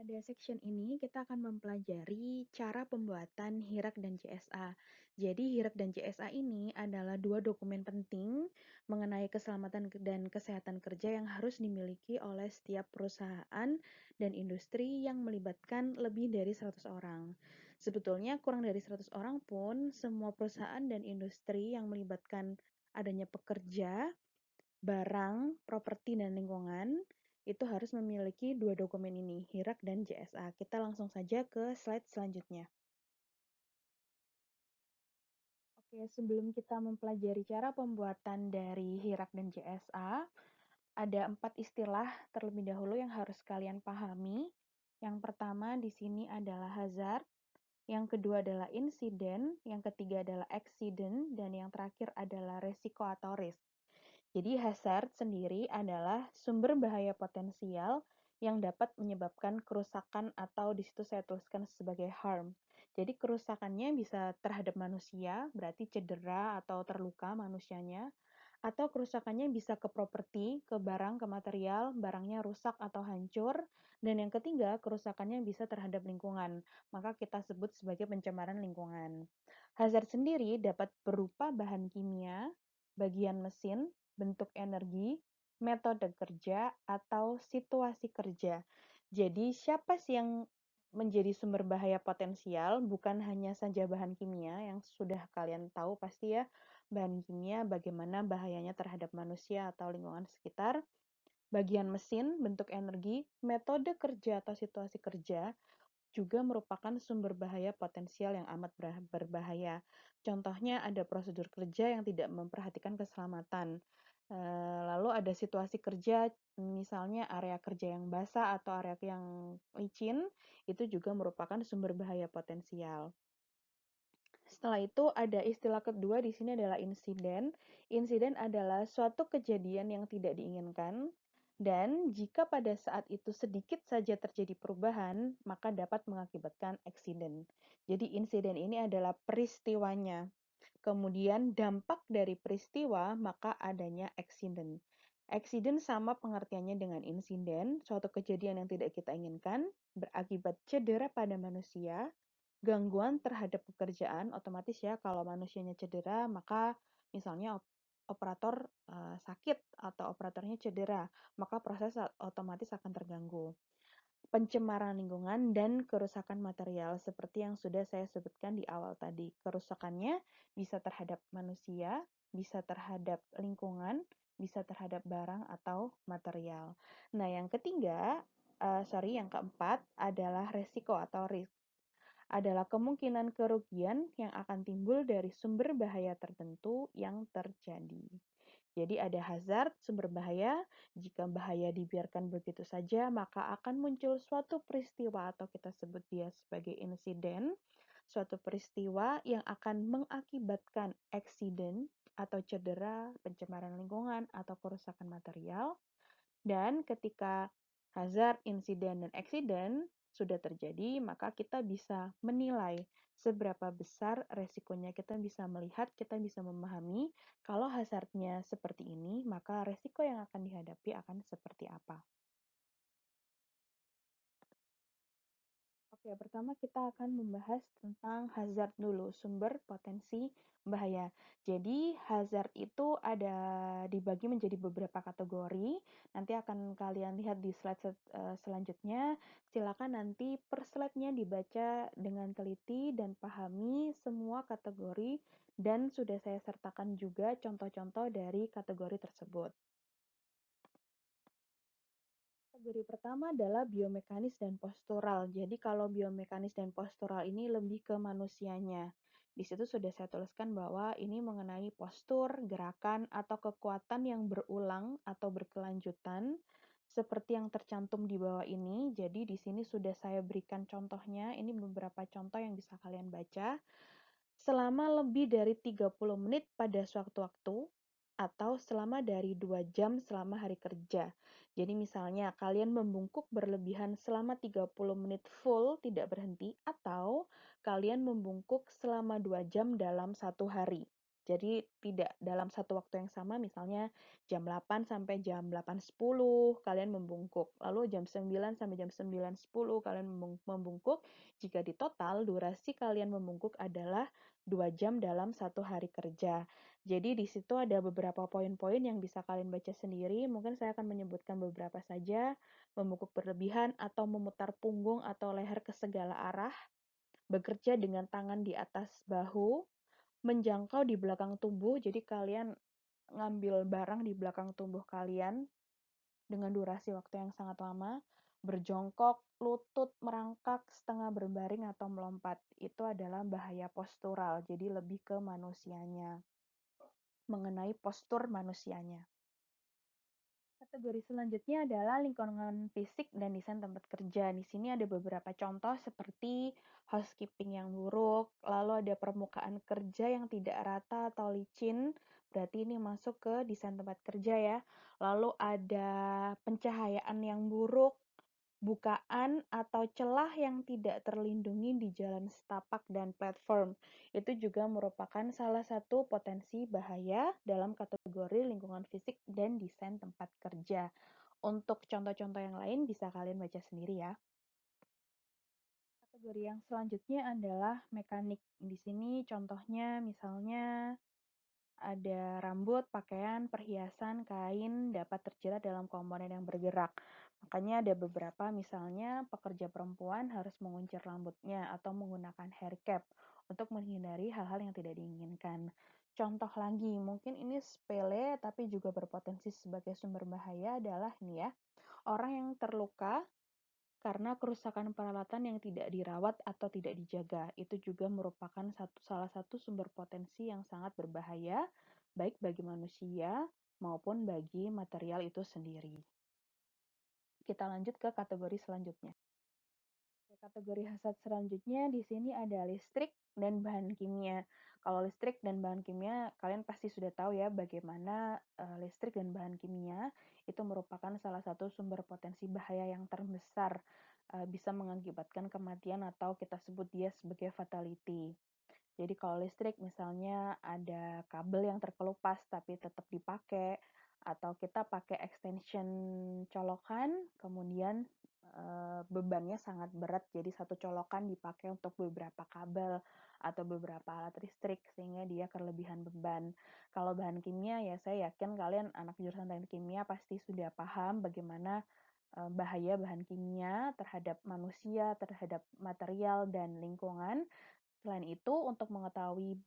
Pada section ini kita akan mempelajari cara pembuatan HIRAK dan CSA. Jadi HIRAK dan CSA ini adalah dua dokumen penting mengenai keselamatan dan kesehatan kerja yang harus dimiliki oleh setiap perusahaan dan industri yang melibatkan lebih dari 100 orang. Sebetulnya kurang dari 100 orang pun semua perusahaan dan industri yang melibatkan adanya pekerja, barang, properti, dan lingkungan itu harus memiliki dua dokumen ini, HIRAK dan JSA. Kita langsung saja ke slide selanjutnya. Oke, sebelum kita mempelajari cara pembuatan dari HIRAK dan JSA, ada 4 istilah terlebih dahulu yang harus kalian pahami. Yang pertama di sini adalah hazard, yang kedua adalah insiden, yang ketiga adalah accident, dan yang terakhir adalah resiko atau risk. Jadi hazard sendiri adalah sumber bahaya potensial yang dapat menyebabkan kerusakan atau di situ saya tuliskan sebagai harm. Jadi kerusakannya bisa terhadap manusia, berarti cedera atau terluka manusianya, atau kerusakannya bisa ke properti, ke barang, ke material, barangnya rusak atau hancur, dan yang ketiga kerusakannya bisa terhadap lingkungan, maka kita sebut sebagai pencemaran lingkungan. Hazard sendiri dapat berupa bahan kimia, bagian mesin, bentuk energi, metode kerja, atau situasi kerja. Jadi, siapa sih yang menjadi sumber bahaya potensial? Bukan hanya saja bahan kimia yang sudah kalian tahu pasti ya, bahan kimia bagaimana bahayanya terhadap manusia atau lingkungan sekitar, bagian mesin, bentuk energi, metode kerja atau situasi kerja, juga merupakan sumber bahaya potensial yang amat berbahaya. Contohnya ada prosedur kerja yang tidak memperhatikan keselamatan. Lalu ada situasi kerja, misalnya area kerja yang basah atau area yang licin, itu juga merupakan sumber bahaya potensial. Setelah itu ada istilah kedua di sini adalah insiden. Insiden adalah suatu kejadian yang tidak diinginkan dan jika pada saat itu sedikit saja terjadi perubahan, maka dapat mengakibatkan accident. Jadi insiden ini adalah peristiwanya. Kemudian dampak dari peristiwa, maka adanya accident. Accident sama pengertiannya dengan insiden, suatu kejadian yang tidak kita inginkan, berakibat cedera pada manusia, gangguan terhadap pekerjaan, otomatis ya kalau manusianya cedera, maka misalnya operator sakit atau operatornya cedera, maka proses otomatis akan terganggu. Pencemaran lingkungan dan kerusakan material seperti yang sudah saya sebutkan di awal tadi. Kerusakannya bisa terhadap manusia, bisa terhadap lingkungan, bisa terhadap barang atau material. Nah, yang ketiga, yang keempat adalah resiko atau risk. Adalah kemungkinan kerugian yang akan timbul dari sumber bahaya tertentu yang terjadi. Jadi ada hazard, sumber bahaya. Jika bahaya dibiarkan begitu saja, maka akan muncul suatu peristiwa atau kita sebut dia sebagai insiden, suatu peristiwa yang akan mengakibatkan accident atau cedera, pencemaran lingkungan, atau kerusakan material. Dan ketika hazard, insiden, dan accident sudah terjadi, maka kita bisa menilai seberapa besar resikonya. Kita bisa melihat, kita bisa memahami kalau hazardnya seperti ini, maka resiko yang akan dihadapi akan seperti apa. Oke, pertama kita akan membahas tentang hazard dulu, sumber potensi bahaya. Jadi, hazard itu ada dibagi menjadi beberapa kategori. Nanti akan kalian lihat di slide selanjutnya. Silakan nanti per slide-nya dibaca dengan teliti dan pahami semua kategori dan sudah saya sertakan juga contoh-contoh dari kategori tersebut. Kategori pertama adalah biomekanis dan postural. Jadi kalau biomekanis dan postural ini lebih ke manusianya. Di situ sudah saya tuliskan bahwa ini mengenai postur, gerakan, atau kekuatan yang berulang atau berkelanjutan seperti yang tercantum di bawah ini. Jadi di sini sudah saya berikan contohnya. Ini beberapa contoh yang bisa kalian baca. Selama lebih dari 30 menit pada sewaktu-waktu atau selama dari 2 jam selama hari kerja. Jadi misalnya kalian membungkuk berlebihan selama 30 menit full tidak berhenti atau kalian membungkuk selama 2 jam dalam satu hari. Jadi tidak dalam satu waktu yang sama, misalnya jam 8 sampai jam 8.10 kalian membungkuk. Lalu jam 9 sampai jam 9.10 kalian membungkuk. Jika di total durasi kalian membungkuk adalah 2 jam dalam satu hari kerja. Jadi di situ ada beberapa poin-poin yang bisa kalian baca sendiri. Mungkin saya akan menyebutkan beberapa saja. Membungkuk berlebihan atau memutar punggung atau leher ke segala arah, bekerja dengan tangan di atas bahu, menjangkau di belakang tubuh, jadi kalian ngambil barang di belakang tubuh kalian dengan durasi waktu yang sangat lama, berjongkok, lutut merangkak, setengah berbaring atau melompat. Itu adalah bahaya postural, jadi lebih ke manusianya, mengenai postur manusianya. Kategori selanjutnya adalah lingkungan fisik dan desain tempat kerja. Di sini ada beberapa contoh seperti housekeeping yang buruk, lalu ada permukaan kerja yang tidak rata atau licin, berarti ini masuk ke desain tempat kerja ya. Lalu ada pencahayaan yang buruk, bukaan atau celah yang tidak terlindungi di jalan setapak dan platform. Itu juga merupakan salah satu potensi bahaya dalam kategori lingkungan fisik dan desain tempat kerja. Untuk contoh-contoh yang lain bisa kalian baca sendiri ya. Kategori yang selanjutnya adalah mekanik. Di sini contohnya misalnya ada rambut, pakaian, perhiasan, kain dapat terjerat dalam komponen yang bergerak. Makanya ada beberapa, misalnya pekerja perempuan harus menguncir rambutnya atau menggunakan hair cap untuk menghindari hal-hal yang tidak diinginkan. Contoh lagi, mungkin ini sepele tapi juga berpotensi sebagai sumber bahaya adalah ini ya, orang yang terluka karena kerusakan peralatan yang tidak dirawat atau tidak dijaga. Itu juga merupakan salah satu sumber potensi yang sangat berbahaya, baik bagi manusia maupun bagi material itu sendiri. Kita lanjut ke kategori selanjutnya. Kategori hazard selanjutnya di sini ada listrik dan bahan kimia. Kalau listrik dan bahan kimia, kalian pasti sudah tahu ya bagaimana listrik dan bahan kimia itu merupakan salah satu sumber potensi bahaya yang terbesar, bisa mengakibatkan kematian atau kita sebut dia sebagai fatality. Jadi kalau listrik misalnya ada kabel yang terkelupas tapi tetap dipakai, atau kita pakai extension colokan, kemudian bebannya sangat berat, jadi satu colokan dipakai untuk beberapa kabel atau beberapa alat listrik sehingga dia kelebihan beban. Kalau bahan kimia ya saya yakin kalian anak jurusan teknik kimia pasti sudah paham bagaimana bahaya bahan kimia terhadap manusia, terhadap material dan lingkungan. Selain itu, untuk mengetahui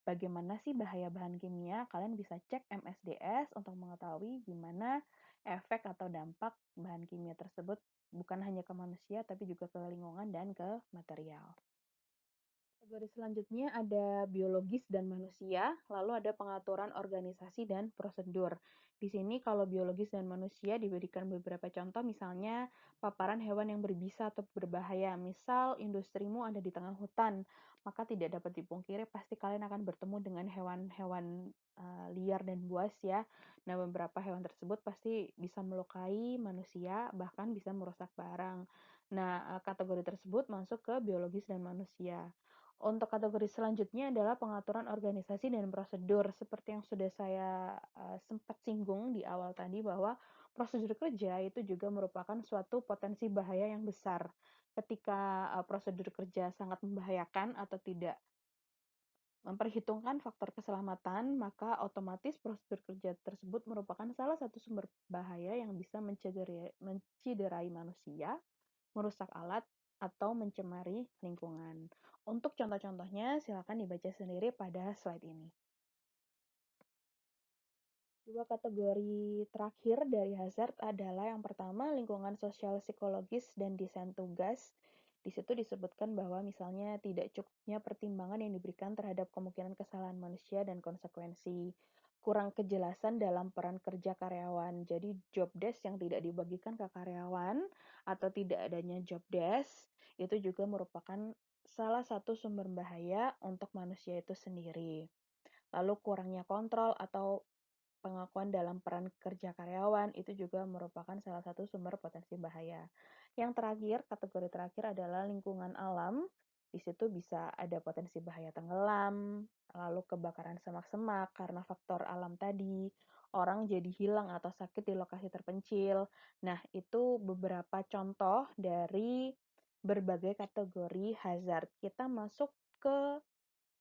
bagaimana sih bahaya bahan kimia, kalian bisa cek MSDS untuk mengetahui gimana efek atau dampak bahan kimia tersebut bukan hanya ke manusia, tapi juga ke lingkungan dan ke material. Kategori selanjutnya ada biologis dan manusia, lalu ada pengaturan organisasi dan prosedur. Di sini kalau biologis dan manusia diberikan beberapa contoh, misalnya paparan hewan yang berbisa atau berbahaya. Misal industrimu ada di tengah hutan, maka tidak dapat dipungkiri pasti kalian akan bertemu dengan hewan-hewan liar dan buas ya. Nah, beberapa hewan tersebut pasti bisa melukai manusia, bahkan bisa merusak barang. Nah, kategori tersebut masuk ke biologis dan manusia. Untuk kategori selanjutnya adalah pengaturan organisasi dan prosedur. Seperti yang sudah saya sempat singgung di awal tadi bahwa prosedur kerja itu juga merupakan suatu potensi bahaya yang besar. Ketika prosedur kerja sangat membahayakan atau tidak memperhitungkan faktor keselamatan, maka otomatis prosedur kerja tersebut merupakan salah satu sumber bahaya yang bisa menciderai manusia, merusak alat, atau mencemari lingkungan. Untuk contoh-contohnya, silakan dibaca sendiri pada slide ini. Dua kategori terakhir dari hazard adalah yang pertama lingkungan sosial psikologis dan desain tugas. Di situ disebutkan bahwa misalnya tidak cukupnya pertimbangan yang diberikan terhadap kemungkinan kesalahan manusia dan konsekuensi. Kurang kejelasan dalam peran kerja karyawan. Jadi job desk yang tidak dibagikan ke karyawan atau tidak adanya job desk itu juga merupakan salah satu sumber bahaya untuk manusia itu sendiri. Lalu kurangnya kontrol atau pengakuan dalam peran kerja karyawan itu juga merupakan salah satu sumber potensi bahaya. Yang terakhir, kategori terakhir adalah lingkungan alam. Di situ bisa ada potensi bahaya tenggelam, lalu kebakaran semak-semak karena faktor alam tadi, orang jadi hilang atau sakit di lokasi terpencil. Nah, itu beberapa contoh dari berbagai kategori hazard. Kita masuk ke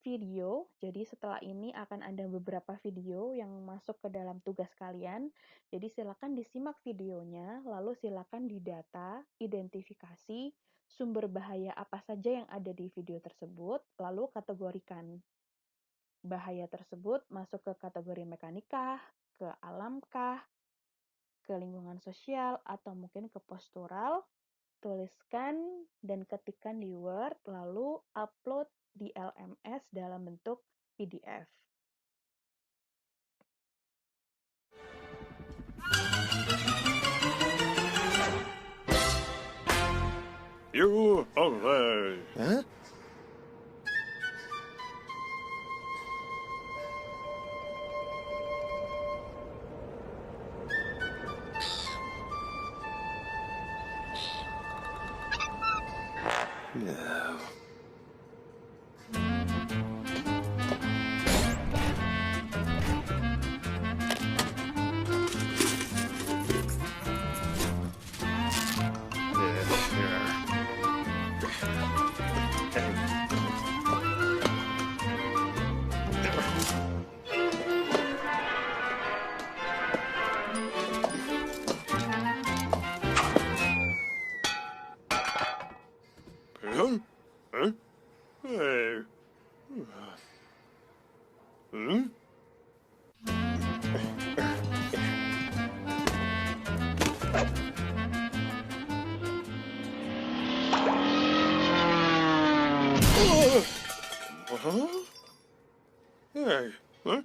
video, jadi setelah ini akan ada beberapa video yang masuk ke dalam tugas kalian. Jadi silakan disimak videonya, lalu silakan didata, identifikasi sumber bahaya apa saja yang ada di video tersebut, lalu kategorikan. Bahaya tersebut masuk ke kategori mekanikah, ke alamkah, ke lingkungan sosial, atau mungkin ke postural. Tuliskan dan ketikkan di Word, lalu upload di LMS dalam bentuk PDF. You away. Huh? No. Huh? Huh? Hey. Hmm? Huh? Hey. Huh?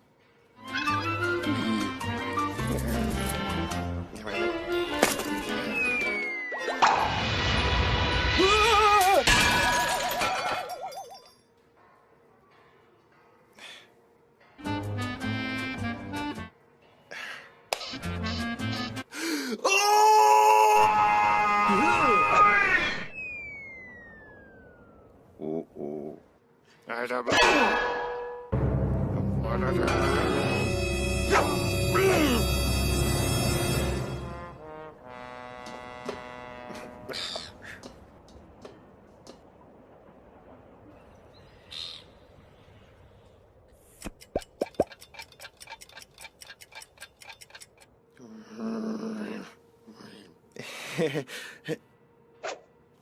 Oh.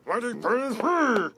Ready, please? Huh?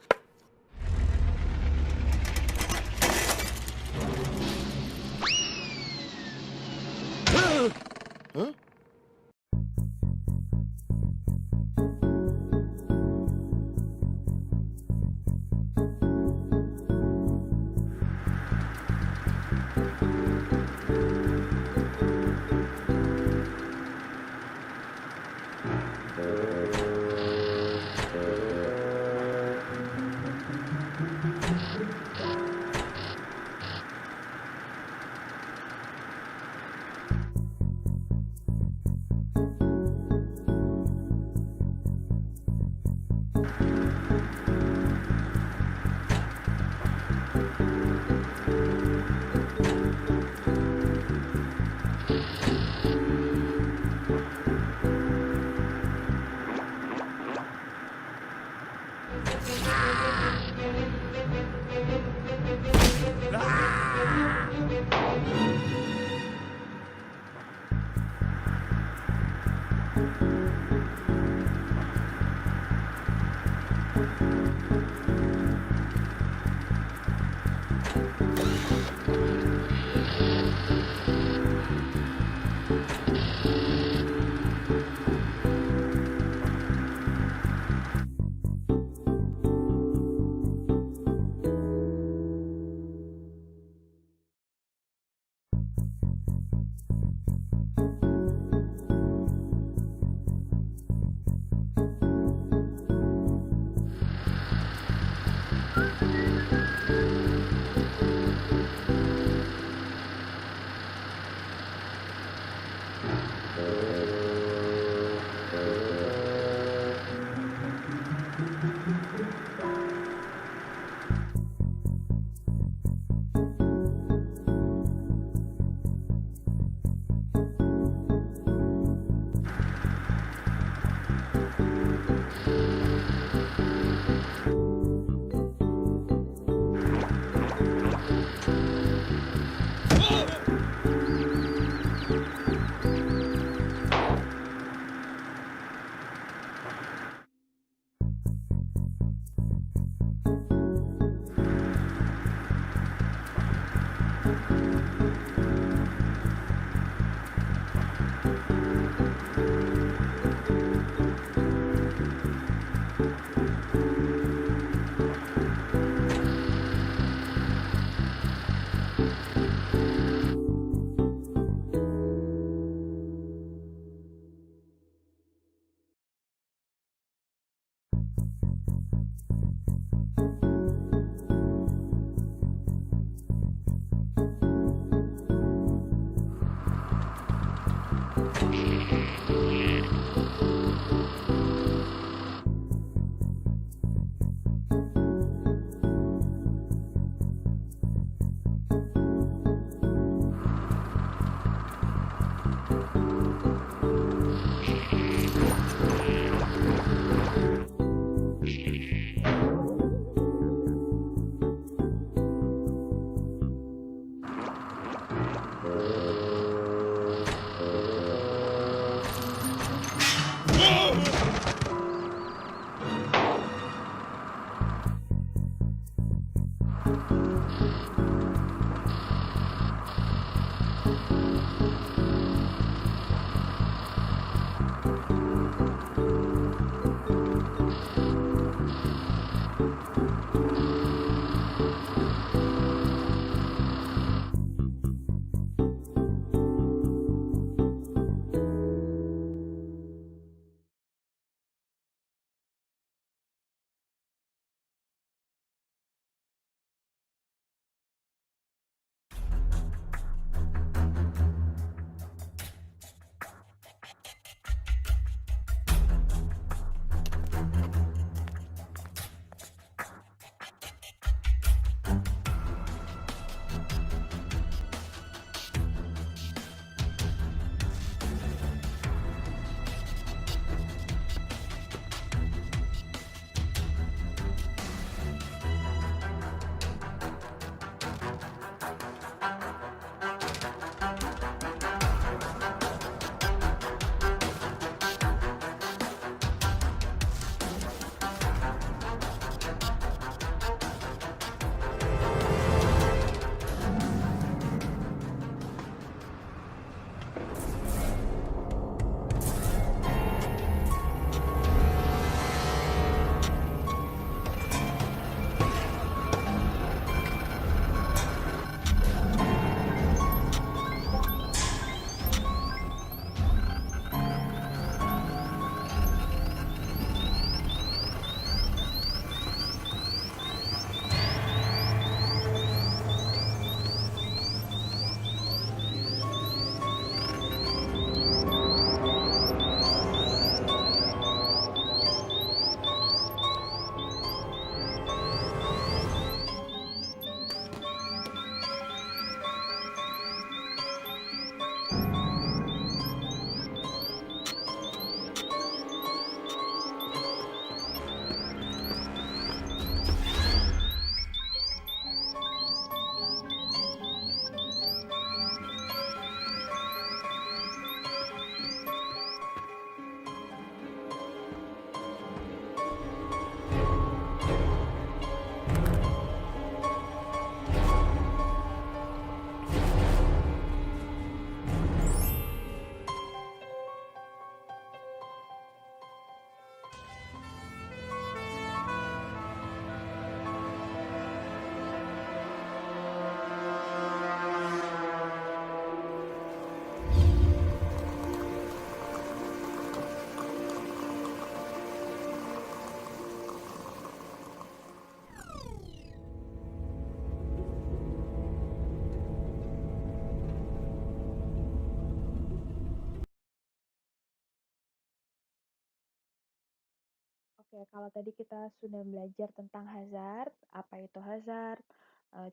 Oke, kalau tadi kita sudah belajar tentang hazard, apa itu hazard,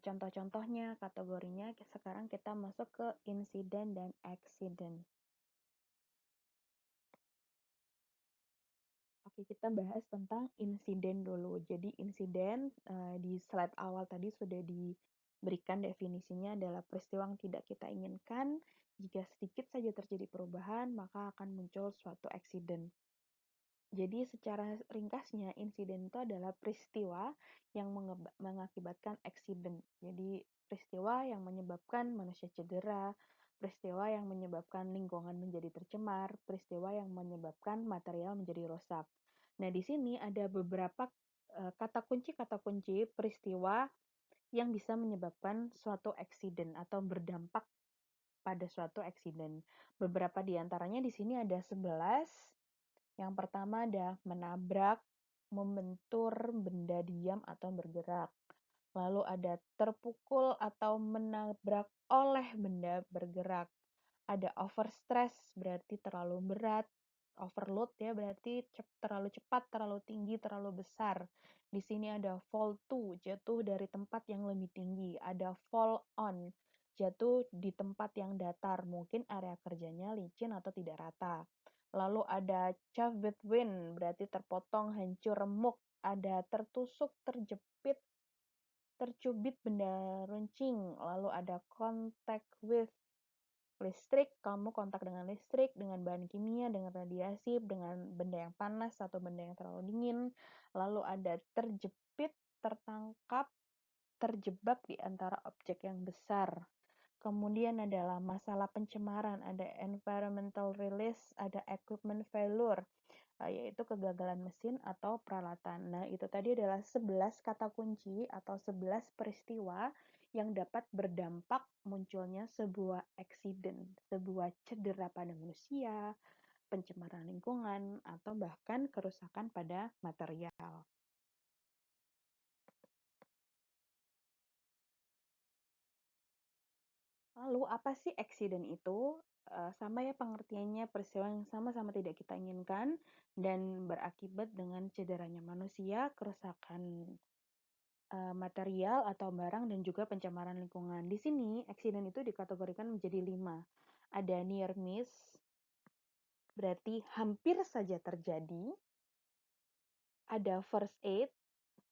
contoh-contohnya, kategorinya, sekarang kita masuk ke insiden dan accident. Oke, kita bahas tentang insiden dulu. Jadi insiden di slide awal tadi sudah diberikan definisinya adalah peristiwa yang tidak kita inginkan. Jika sedikit saja terjadi perubahan, maka akan muncul suatu accident. Jadi secara ringkasnya, insiden itu adalah peristiwa yang mengakibatkan accident. Jadi peristiwa yang menyebabkan manusia cedera, peristiwa yang menyebabkan lingkungan menjadi tercemar, peristiwa yang menyebabkan material menjadi rusak. Nah, di sini ada beberapa kata kunci peristiwa yang bisa menyebabkan suatu accident atau berdampak pada suatu accident. Beberapa di antaranya di sini ada 11. Yang pertama ada menabrak, membentur benda diam atau bergerak. Lalu ada terpukul atau menabrak oleh benda bergerak. Ada overstress, berarti terlalu berat. Overload ya, berarti terlalu cepat, terlalu tinggi, terlalu besar. Di sini ada fall to, jatuh dari tempat yang lebih tinggi. Ada fall on, jatuh di tempat yang datar. Mungkin area kerjanya licin atau tidak rata. Lalu ada chaff with wind, berarti terpotong, hancur, remuk. Ada tertusuk, terjepit, tercubit benda runcing. Lalu ada contact with listrik, kamu kontak dengan listrik, dengan bahan kimia, dengan radiasi, dengan benda yang panas atau benda yang terlalu dingin. Lalu ada terjepit, tertangkap, terjebak di antara objek yang besar. Kemudian adalah masalah pencemaran, ada environmental release, ada equipment failure, yaitu kegagalan mesin atau peralatan. Nah, itu tadi adalah 11 kata kunci atau 11 peristiwa yang dapat berdampak munculnya sebuah accident, sebuah cedera pada manusia, pencemaran lingkungan, atau bahkan kerusakan pada material. Lalu apa sih accident itu? Sama ya pengertiannya, peristiwa yang sama-sama tidak kita inginkan dan berakibat dengan cederanya manusia, kerusakan material atau barang, dan juga pencemaran lingkungan. Di sini, accident itu dikategorikan menjadi 5. Ada near miss, berarti hampir saja terjadi. Ada first aid,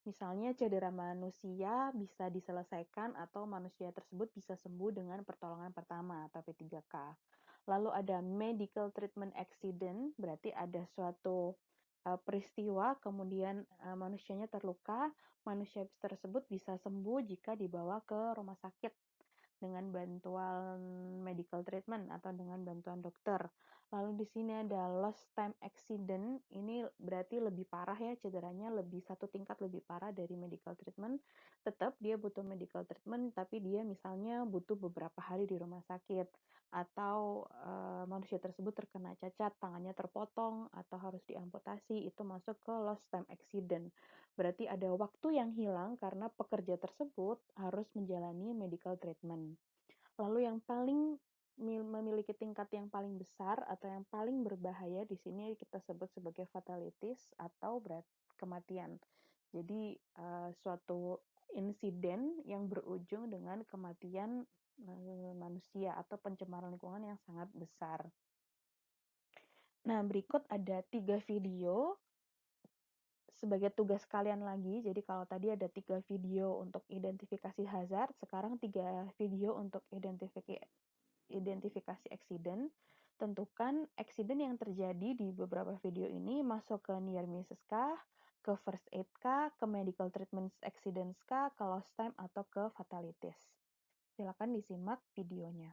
misalnya cedera manusia bisa diselesaikan atau manusia tersebut bisa sembuh dengan pertolongan pertama atau P3K. Lalu ada medical treatment accident, berarti ada suatu peristiwa kemudian manusianya terluka, manusia tersebut bisa sembuh jika dibawa ke rumah sakit dengan bantuan medical treatment atau dengan bantuan dokter. Lalu di sini ada lost time accident, ini berarti lebih parah ya, cederanya lebih satu tingkat lebih parah dari medical treatment. Tetap dia butuh medical treatment, tapi dia misalnya butuh beberapa hari di rumah sakit, atau manusia tersebut terkena cacat, tangannya terpotong atau harus diamputasi, itu masuk ke lost time accident. Berarti ada waktu yang hilang karena pekerja tersebut harus menjalani medical treatment. Lalu yang paling memiliki tingkat yang paling besar atau yang paling berbahaya di sini kita sebut sebagai fatalities atau kematian. Jadi suatu insiden yang berujung dengan kematian manusia atau pencemaran lingkungan yang sangat besar. Nah, berikut ada 3 video sebagai tugas kalian lagi. Jadi kalau tadi ada 3 video untuk identifikasi hazard, sekarang 3 video untuk identifikasi accident. Tentukan accident yang terjadi di beberapa video ini masuk ke near misses kah, ke first aid kah, ke medical treatment accidents kah, ke lost time atau ke fatalities. Silakan disimak videonya.